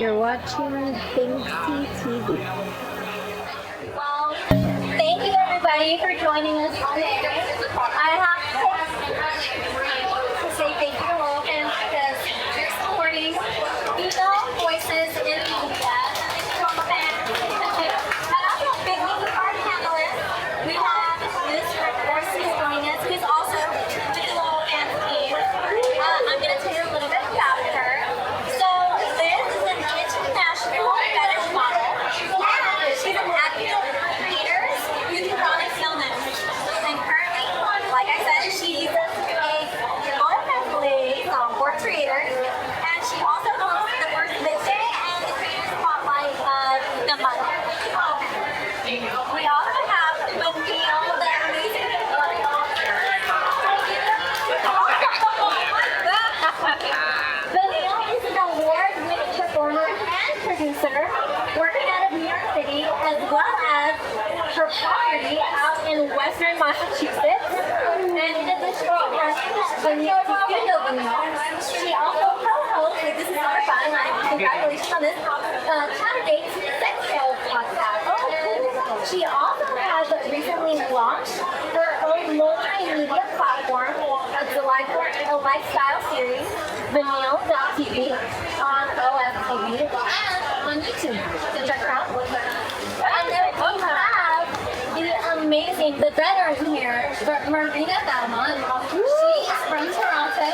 You're watching BanksieTV. Well, thank you everybody for joining us today. I have to say thank you to Loyalfans because you're supporting female voices in media. And also a big thank you to our panelists. We have Ms. Banksie joining us, who's also with the Loyalfans team. I'm going to tell you a little bit about her. So Liz is an international fetish model. She's an active creator who can chronic illness. And currently, like I said, she's a Loyalfans liaison board creator. And she also hosts the first midday and the creator spotlight of the month. We also have Vanniall, the amazing Vanniall is an award-winning performer and producer working out of New York City, as well as her property out in Western Massachusetts. And in addition to Vanniall, she also co-hosts, this is super fun, congratulations on this, Chatterbait's Sex Show podcast. She also has recently launched her own multimedia platform, a lifestyle series, Vanniall.tv, on OFTV, and on YouTube. So check her out. And then we have the amazing, the veteran here, Marina Valmont. She is from Toronto.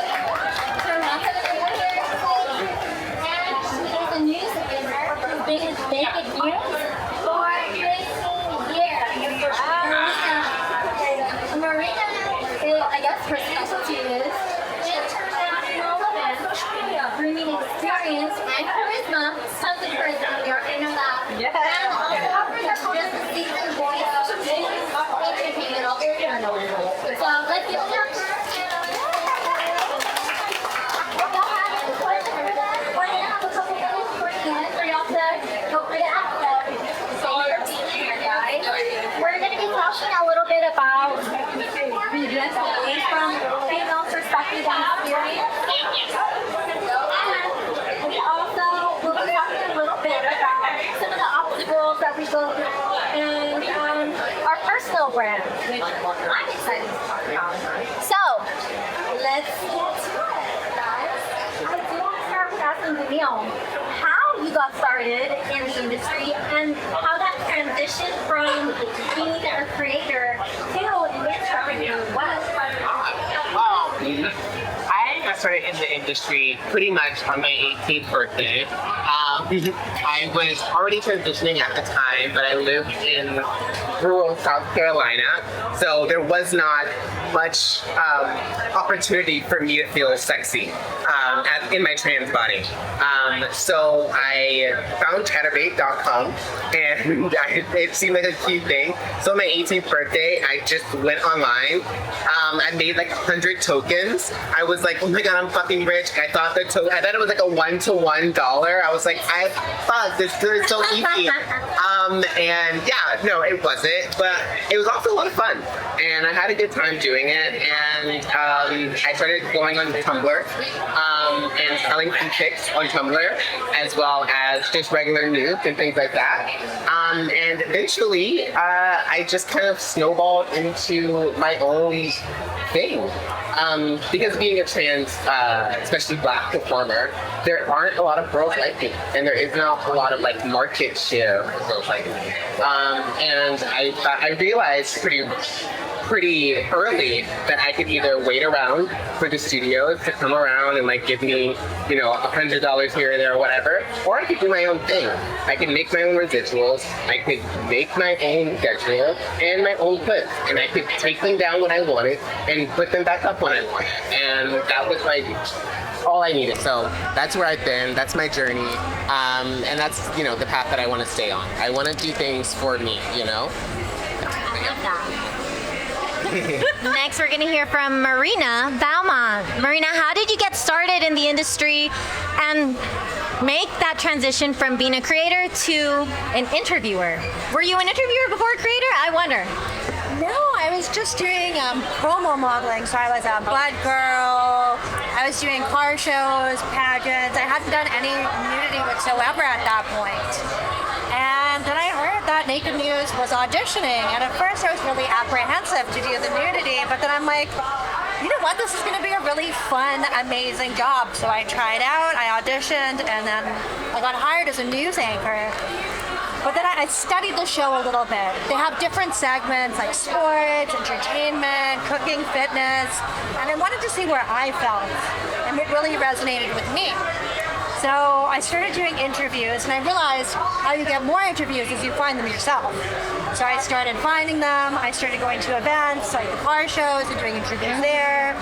And she is a news anchor who's been in naked news for 15 years. Marina, I guess her specialty is international events, bringing experience and charisma, tons of charisma, you already know that. Yeah. And also just a seasoned voice of entertainment all year round. So let's give it up for her. If y'all have any questions, we're going to have a couple minutes for y'all to go for the after. Guys. We're going to be talking a little bit about from female perspective and experience. And we also will be talking a little bit about some of the obstacles that we go through and our personal brand, which I'm excited to talk about. So, let's get to it, guys. I do want to start with asking Vanniall how you got started in the industry and how that transitioned from being a creator to an entrepreneur was. Wow. I got started in the industry pretty much on my 18th birthday. I was already transitioning at the time, but I lived in rural South Carolina, so there was not much opportunity for me to feel sexy in my trans body. So I found Chatterbait.com, and it seemed like a cute thing. So on my 18th birthday, I just went online. I made like 100 tokens. I was like, oh my god, I'm fucking rich. I thought it was like a $1 to $1. I was like, this is so easy. And yeah, no, it wasn't, but it was also a lot of fun, and I had a good time doing it. And I started going on Tumblr and selling some pics on Tumblr, as well as just regular news and things like that. And eventually, I just kind of snowballed into my own thing. Because being a trans, especially black performer, there aren't a lot of girls like me, and there is not a lot of like market share for girls like me. And I realized pretty early that I could either wait around for the studios to come around and like give me, $100 here or there or whatever, or I could do my own thing. I could make my own residuals, I could make my own schedule and my own clips, and I could take them down when I wanted and put them back up when I wanted. And that was like all I needed. So that's where I've been, that's my journey, and that's, the path that I want to stay on. I want to do things for me, Next, we're going to hear from Marina Valmont. Marina, how did you get started in the industry and make that transition from being a creator to an interviewer? Were you an interviewer before a creator? I wonder. No, I was just doing promo modeling. So I was a bud girl. I was doing car shows, pageants. I hadn't done any nudity whatsoever at that point. And then I heard that Naked News was auditioning. And at first I was really apprehensive to do the nudity. But then I'm like, you know what? This is going to be a really fun, amazing job. So I tried out, I auditioned, and then I got hired as a news anchor. But then I studied the show a little bit. They have different segments like sports, entertainment, cooking, fitness, and I wanted to see where I felt, and it really resonated with me. So I started doing interviews, and I realized how you get more interviews is you find them yourself. So I started finding them. I started going to events like the car shows and doing interviews there.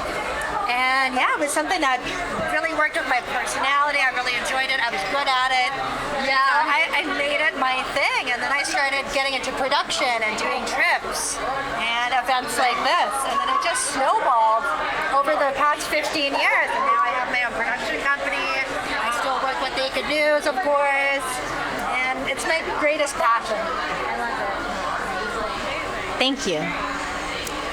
And yeah, it was something that really worked with my personality. I really enjoyed it. I was good at it. Yeah, I made it my thing. And then I started getting into production and doing trips and events like this. And then it just snowballed over the past 15 years. And now I have my own production company. I still work with Naked News, of course. And it's my greatest passion. I love it. Thank you.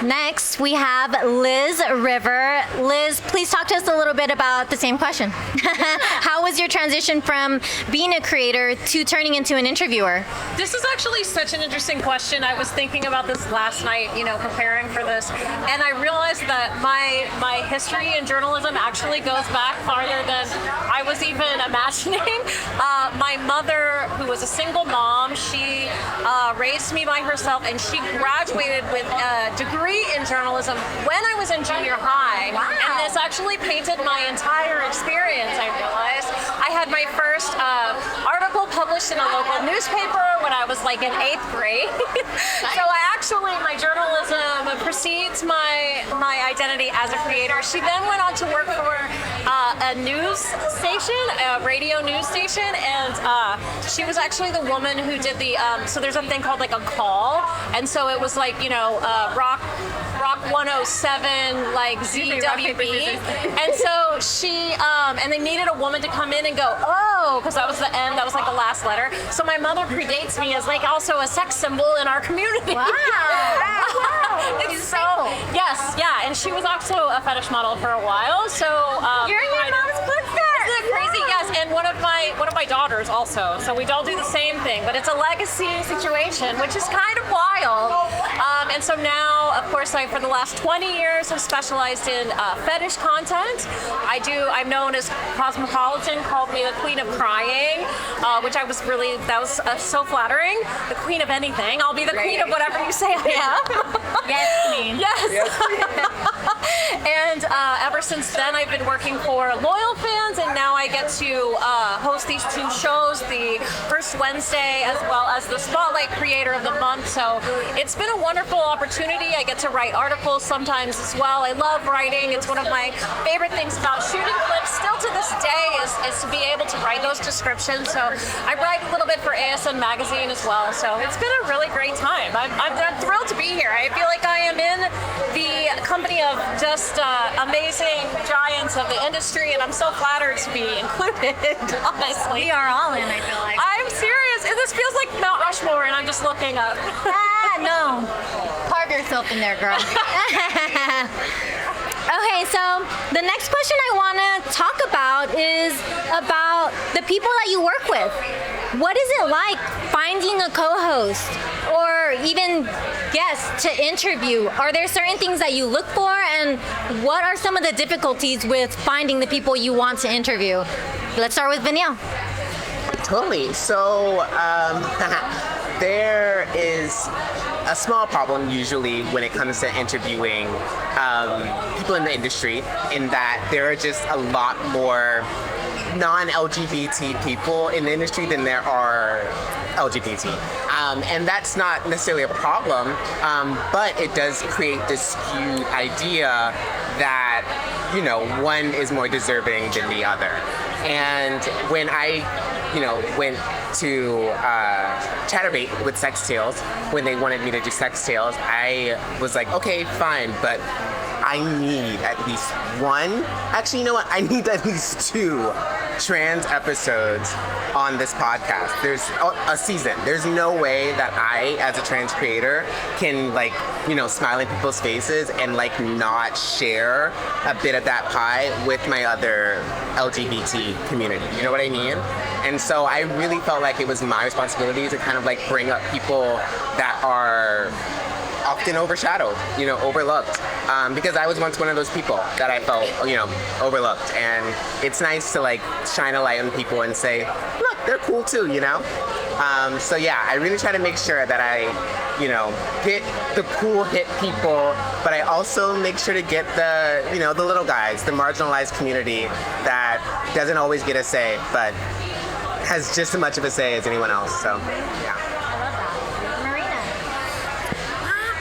Next, we have Liz River. Liz, please talk to us a little bit about the same question. How was your transition from being a creator to turning into an interviewer? This is actually such an interesting question. I was thinking about this last night, preparing for this, and I realized that my history in journalism actually goes back farther than I was even imagining. My mother, who was a single mom, she raised me by herself, and she graduated with a degree in journalism when I was in junior high. Wow. And this actually painted my entire experience, I realized. I had my first article published in a local newspaper when I was like in 8th grade. So my journalism precedes my identity as a creator. She then went on to work for a news station, a radio news station, and she was actually the woman who did the, so there's a thing called like a call, and so it was like, Rock 107, like ZWB, and so she, and they needed a woman to come in and go, oh, because that was the end, that was like the last letter. So my mother predates me as like also a sex symbol in our community. Wow. Wow. It's so, yes, yeah, and she was also a fetish model for a while, so. You're in your mom's footsteps. Isn't it crazy? Yes, and one of my daughters also, so we all do the same thing, but it's a legacy situation, which is kind of wild. And so now, of course, for the last 20 years have specialized in fetish content. I'm known as Cosmopolitan, called me the Queen of Crying, which that was so flattering. The Queen of anything. I'll be the Queen of whatever you say I am. Yes, Queen. Yes. And ever since then, I've been working for Loyalfans, and now I get to host these two shows, the First Wednesday as well as the Spotlight Creator of the Month. So it's been a wonderful opportunity. I get to write articles sometimes as well. I love writing. It's one of my favorite things about shooting clips still to this day is to be able to write those descriptions. So I write a little bit for ASN Magazine as well. So it's been a really great time. I'm thrilled to be here. I feel like I am in the company of just amazing giants of the industry, and I'm so flattered to be included, honestly. We are all in, I feel like. I'm serious. This feels like Mount Rushmore, and I'm just looking up. No. Carve yourself in there, girl. Okay, so the next question I want to talk about is about the people that you work with. What is it like finding a co-host or even guests to interview? Are there certain things that you look for, and what are some of the difficulties with finding the people you want to interview? Let's start with Vanniall. Totally. So there is a small problem usually when it comes to interviewing people in the industry, in that there are just a lot more non-LGBT people in the industry than there are LGBT. And that's not necessarily a problem, but it does create this skewed idea that, one is more deserving than the other. And when I, went to Chatterbait with Sex Tales, when they wanted me to do Sex Tales, I was like, okay, fine, but I need at least one, actually, you know what? I need at least 2 trans episodes on this podcast. There's a season. There's no way that I, as a trans creator, can like, you know, smile in people's faces and like not share a bit of that pie with my other LGBT community. You know what I mean? And so I really felt like it was my responsibility to kind of like bring up people that are often overshadowed, you know, overlooked. Because I was once one of those people that I felt, you know, overlooked. And it's nice to like shine a light on people and say, look, they're cool too, you know? So yeah, I really try to make sure that I, you know, get the cool hip people, but I also make sure to get the, you know, the little guys, the marginalized community that doesn't always get a say, but has just as much of a say as anyone else. So yeah. Marina.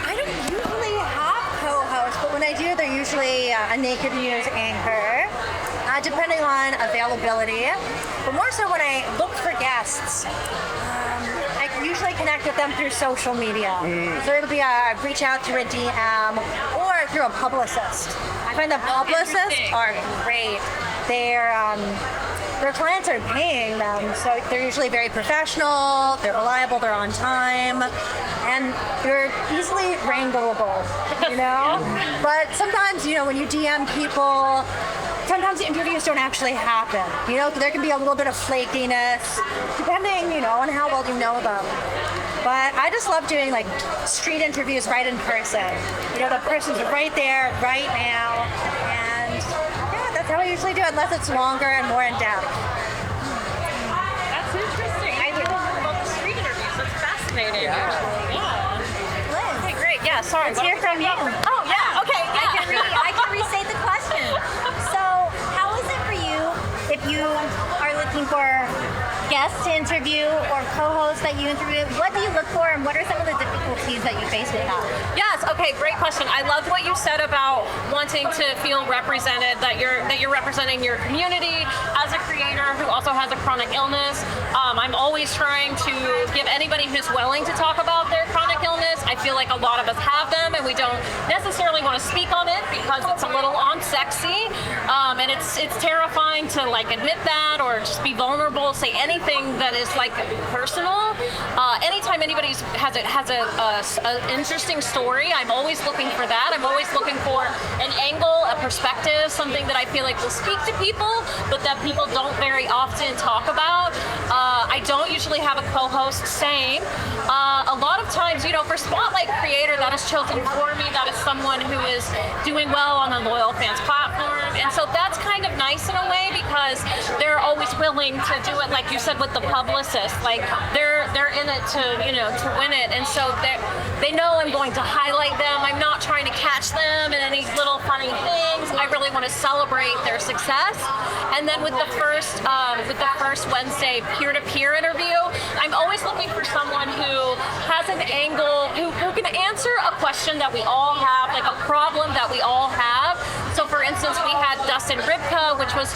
I don't usually have co-hosts, but when I do, they're usually a naked news anchor, depending on availability. But more so when I look for guests, I usually connect with them through social media. So it'll be reach out through a DM or through a publicist. I find that publicists are great. Their clients are paying them, so they're usually very professional, they're reliable, they're on time, and they're easily wrangleable, you know? But sometimes, you know, when you DM people, sometimes the interviews don't actually happen, you know? There can be a little bit of flakiness, depending, you know, on how well you know them. But I just love doing like street interviews right in person. You know, the person's right there, right now, and yeah, that's how I usually do it, unless it's longer and more in depth. That's interesting. I didn't know about the street interviews. That's fascinating. Yeah. Liz, Okay, great. Yeah, sorry. let's hear from you. Oh, yeah. Okay, yeah. I can restate the question. So, how is it for you if you are looking for guests to interview or co-hosts that you interview? What do you look for, and what are some of the difficulties that you face with that? Yes. Okay. Great question. I loved what you said about wanting to feel represented. That you're representing your community as a creator who also has a chronic illness. I'm always trying to give anybody who's willing to talk about their chronic illness. I feel like a lot of us have them, and we don't necessarily want to speak on it because it's a little unsexy, and it's terrifying to like admit that or just be vulnerable, say anything that is like personal. Anytime anybody has an interesting story, I'm always looking for that. I'm always looking for an angle, a perspective, something that I feel like will speak to people, but that people don't very often talk about. I don't usually have a co-host. Same. A lot of times, you know, for Spotlight Creator, that is chosen for me. That is someone who is doing well on the Loyalfans platform, and so that's kind of nice in a way because they're always willing to do it, like you said, with the publicist. Like they're in it to, you know, to win it, and so they know I'm going to highlight them. I'm not trying to catch them in any little funny things. I really want to celebrate their success. And then with the first Wednesday peer-to-peer interview, I'm always looking for someone who has an angle, who can answer a question that we all have, like a problem that we all have. So for instance, we had Dustin Ribka, which was,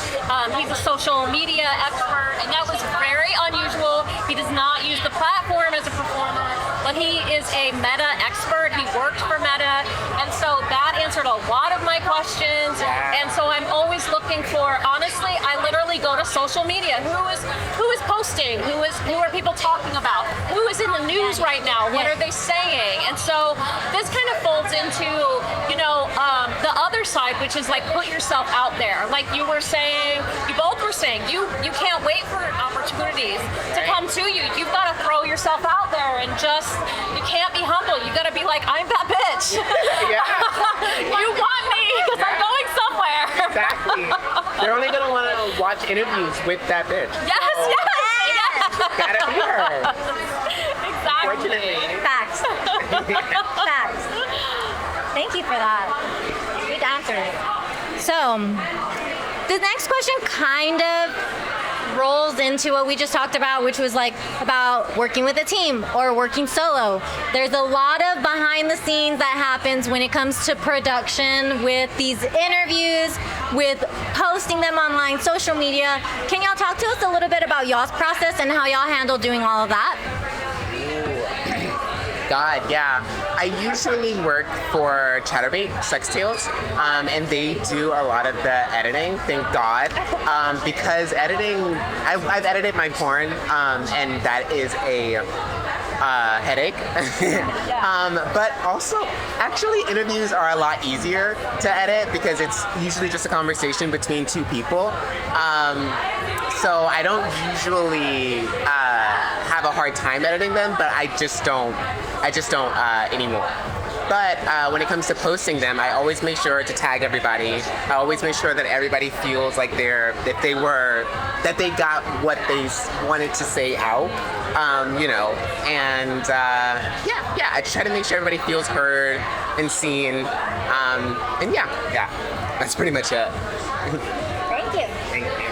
he's a social media expert, and that was very unusual. He does not use the platform as a performer, but he is a Meta expert. He worked for Meta, and so that answered a lot of my questions. And so I'm always looking for, honestly, I literally go to social media. Who is posting? Who are people talking about? Who is in the news right now? What are they saying? And so this kind of folds into, you know, the other side, which is like put yourself out there. Like you both were saying, you can't wait for opportunities to come to you. You've got to throw yourself out there and just, you can't be humble. You got to be like, I'm that bitch. You want me because I'm going somewhere. Exactly. They're only gonna want to watch interviews with that bitch. Yes. Gotta be her. Exactly. Fortunately. Facts. Facts. Thank you for that. Good answer. So, the next question kind of rolls into what we just talked about, which was like about working with a team or working solo. There's a lot of behind the scenes that happens when it comes to production with these interviews, with posting them online, social media. Can y'all talk to us a little bit about y'all's process and how y'all handle doing all of that? God, yeah. I usually work for Chatterbait Sex Tales, and they do a lot of the editing, thank God. Because editing, I've edited my porn, and that is a headache. But also, actually, interviews are a lot easier to edit because it's usually just a conversation between two people. So I don't usually have a hard time editing them, but I just don't anymore. But when it comes to posting them, I always make sure to tag everybody. I always make sure that everybody feels like that they got what they wanted to say out, and yeah, I try to make sure everybody feels heard and seen, and yeah, that's pretty much it. Thank you. Thank you.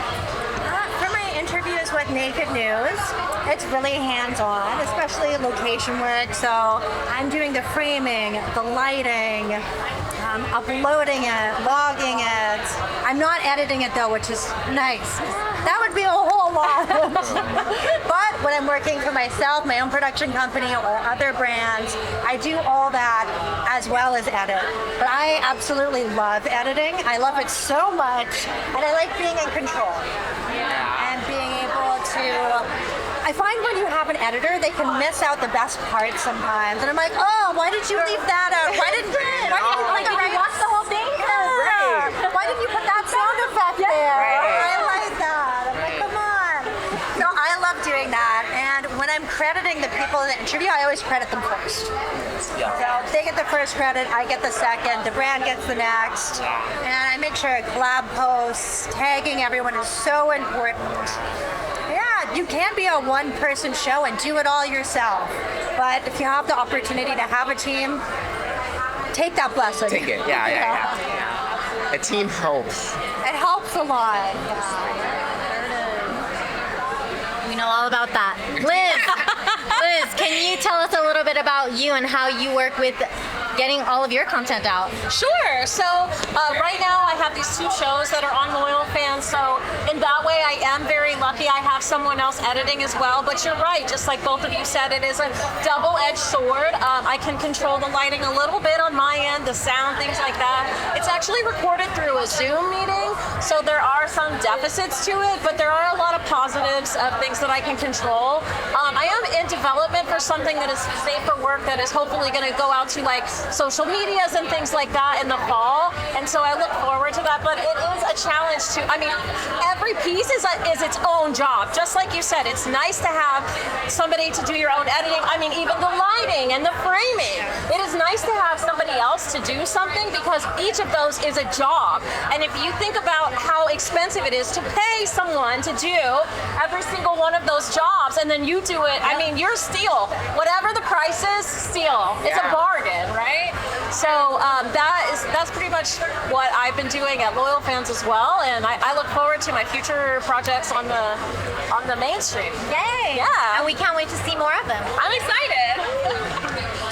For my interviews with Naked News, it's really hands-on, especially location work. So I'm doing the framing, the lighting, uploading it, logging it. I'm not editing it though, which is nice. That would be a whole lot. But when I'm working for myself, my own production company or other brands, I do all that as well as edit. But I absolutely love editing. I love it so much, and I like being in control and being able to. I find when you have an editor, they can miss out the best parts sometimes. And I'm like, oh, why did you leave that out? Why didn't you watch the whole thing? Right. Why didn't you put that sound effect there? Right. I like that. I'm like, come on. So I love doing that. And when I'm crediting the people in the interview, I always credit them first. So they get the first credit, I get the second, the brand gets the next. And I make sure collab posts, tagging everyone is so important. You can't be a one-person show and do it all yourself. But if you have the opportunity to have a team, take that blessing. Take it, yeah. A team helps. It helps a lot. We know all about that. Liz, can you tell us a little bit about you and how you work with getting all of your content out? Sure. So right now I have these two shows that are on Loyalfans. So in that way I am very lucky. I have someone else editing as well. But you're right. Just like both of you said, it is a double-edged sword. I can control the lighting a little bit on my end, the sound, things like that. It's actually recorded through a Zoom meeting. So there are some deficits to it, but there are a lot of positives of things that I can control. I am in development for something that is safe for work that is hopefully going to go out to like social medias and things like that in the fall, and so I look forward to that. But it is a challenge to, every piece is its own job. Just like you said, it's nice to have somebody to do your own editing. Even the lighting and the framing. It is nice to have somebody else to do something because each of those is a job. And if you think about how expensive it is to pay someone to do every single one of those jobs, and then you do it, you're steal. Whatever the price is, steal. It's a bargain, right? So that's pretty much what I've been doing at Loyalfans as well, and I look forward to my future projects on the mainstream. Yay! Yeah. And we can't wait to see more of them. I'm excited.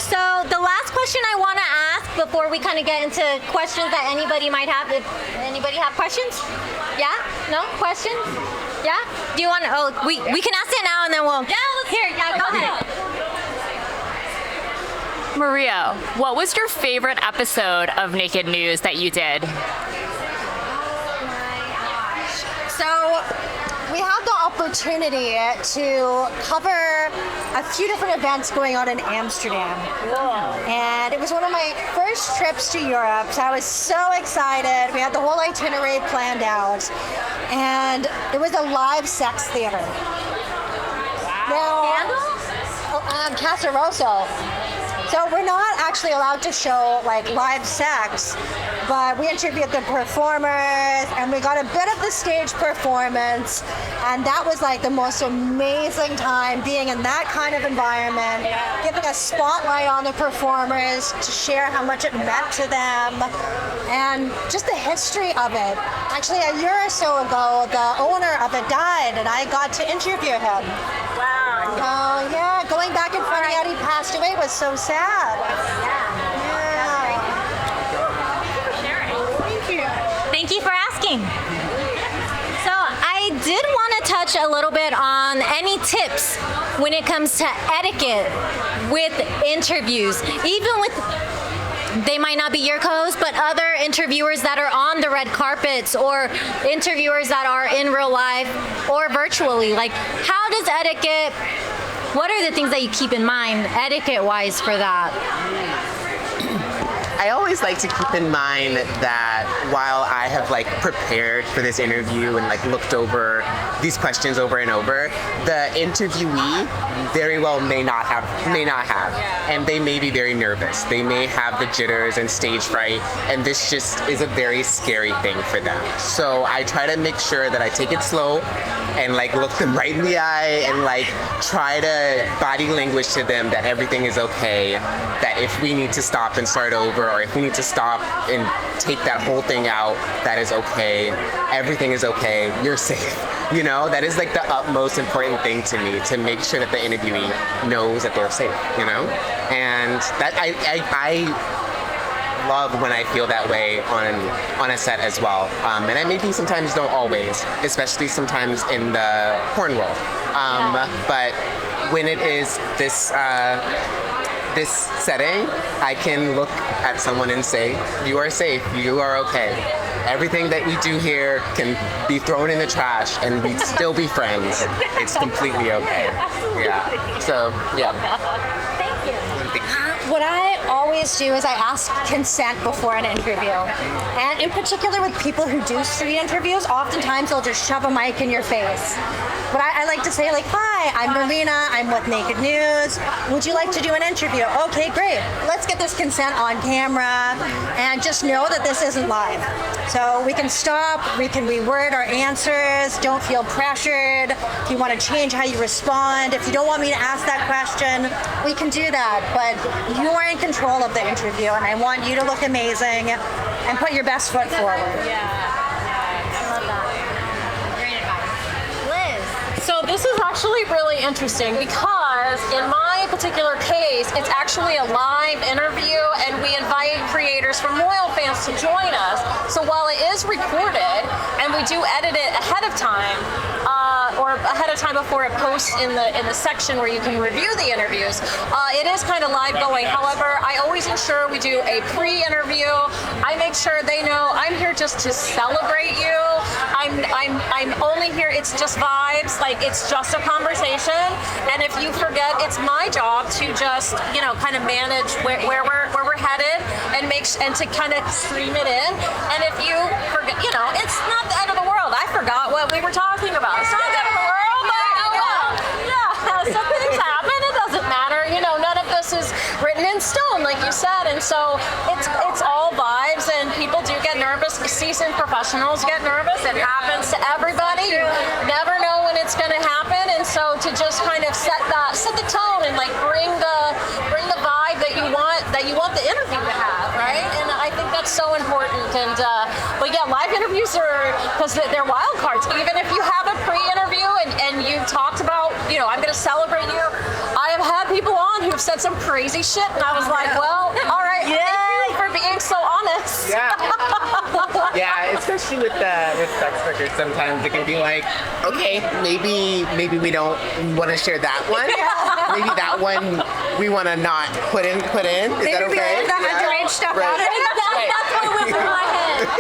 So the last question I want to ask before we kind of get into questions that anybody might have. If anybody have questions? Yeah? No? Questions? Yeah? Do you want to? Oh, we can ask it now and then we'll. Yeah, let's Here, yeah, go ahead. Maria, what was your favorite episode of Naked News that you did? So we had the opportunity to cover a few different events going on in Amsterdam. And it was one of my first trips to Europe, so I was so excited. We had the whole itinerary planned out. And it was a live sex theater. Now, Casa Rosso. So we're not actually allowed to show like live sex, but we interviewed the performers and we got a bit of the stage performance, and that was like the most amazing time being in that kind of environment, giving a spotlight on the performers to share how much it meant to them and just the history of it. Actually, a year or so ago, the owner of it died and I got to interview him. Wow. Oh yeah, going back and finding out he passed away was so sad. Thank you for asking. So I did want to touch touch a little bit on any tips when it comes to etiquette with interviews, even with, they might not be your co-hosts, but other interviewers that are on the red carpets or interviewers that are in real life or virtually. Like, how does etiquette, what are the things that you keep in mind etiquette-wise for that? I always like to keep in mind that while I have like prepared for this interview and like looked over these questions over and over, the interviewee very well may not have, and they may be very nervous. They may have the jitters and stage fright, and this just is a very scary thing for them. So I try to make sure that I take it slow and like look them right in the eye and like try to body language to them that everything is okay, that if we need to stop and start over, or if we need to stop and take that whole thing out, that is okay. Everything is okay. You're safe. You know, that is like the utmost important thing to me, to make sure that the interviewee knows that they're safe, you know? And that I love when I feel that way on a set as well. And I maybe sometimes don't always, especially sometimes in the porn world. But when it is this this setting, I can look at someone and say, you are safe, you are okay. Everything that we do here can be thrown in the trash and we'd still be friends. It's completely okay. Yeah. So, yeah. Thank you. What I always do is I ask consent before an interview. And in particular with people who do street interviews, oftentimes they'll just shove a mic in your face. But I like to say, like, hi, I'm Marina, I'm with Naked News. Would you like to do an interview? Okay, great. Let's get this consent on camera and just know that this isn't live. So we can stop, we can reword our answers, don't feel pressured. If you want to change how you respond, if you don't want me to ask that question, we can do that. But you are in control of the interview, and I want you to look amazing and put your best foot forward. So this is actually really interesting because in my particular case, it's actually a live interview and we invite creators from Loyalfans to join us. So while it is recorded and we do edit it ahead of time, or ahead of time before it posts in the section where you can review the interviews, it is kind of live going. However, I always ensure we do a pre-interview. I make sure they know I'm here just to celebrate you. I'm only here, it's just vibes, like it's just a conversation. And if you forget, it's my job to just, you know, kind of manage where we're headed and to kind of stream it in. And if you forget, you know, it's not the end of the world. I forgot what we were talking about. It's not the end of the world, but oh well. Yeah, some things happen, it doesn't matter. You know, none of this is written in stone, like you said. And so it's all vibes, and people do get nervous. Seasoned professionals get nervous. It happens to everybody. You never know when it's going to happen, and so to just kind of set the tone and like bring the vibe that you want the interview to have, right? And I think that's so important. And but yeah, live interviews are, because they're wild cards. Even if you have a pre-interview and you talked about, you know, I'm going to celebrate you. I have had people on who've said some crazy shit, and I was like, well, all right, thank you for being so honest. Yeah. Yeah, especially with sex workers, sometimes it can be like, okay, maybe we don't want to share that one. Maybe that one we want to not put in. Is that okay? The underage stuff out of it. That's what went through my head.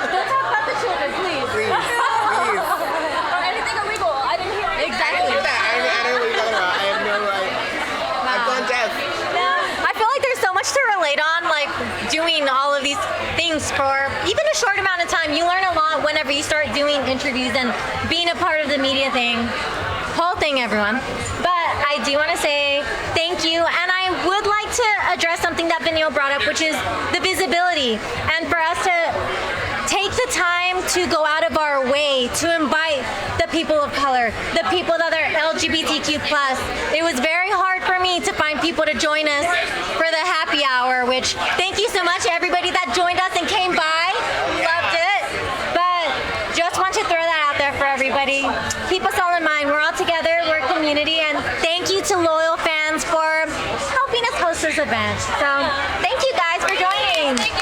Don't talk about the children, please. Please. Or anything illegal. I didn't hear anything. I don't know what you're talking about. I have no like. I've gone deaf. I feel like there's so much to relate on, like doing all of these things for even a short amount of time. You learn a lot whenever you start doing interviews and being a part of the media whole thing, everyone. But I do want to say thank you, and I would like to address something that Vanniall brought up, which is the visibility, and for us to take the time to go out of our way to invite the people of color, the people that are LGBTQ+. It was very hard for me to find people to join us for the happy hour, which thank you so much everybody that joined us and came by. Loved it. But just want to throw that out there for everybody. Keep us all in mind. We're all together. We're a community. And thank you to Loyalfans for helping us host this event. So thank you guys for joining. Thank you.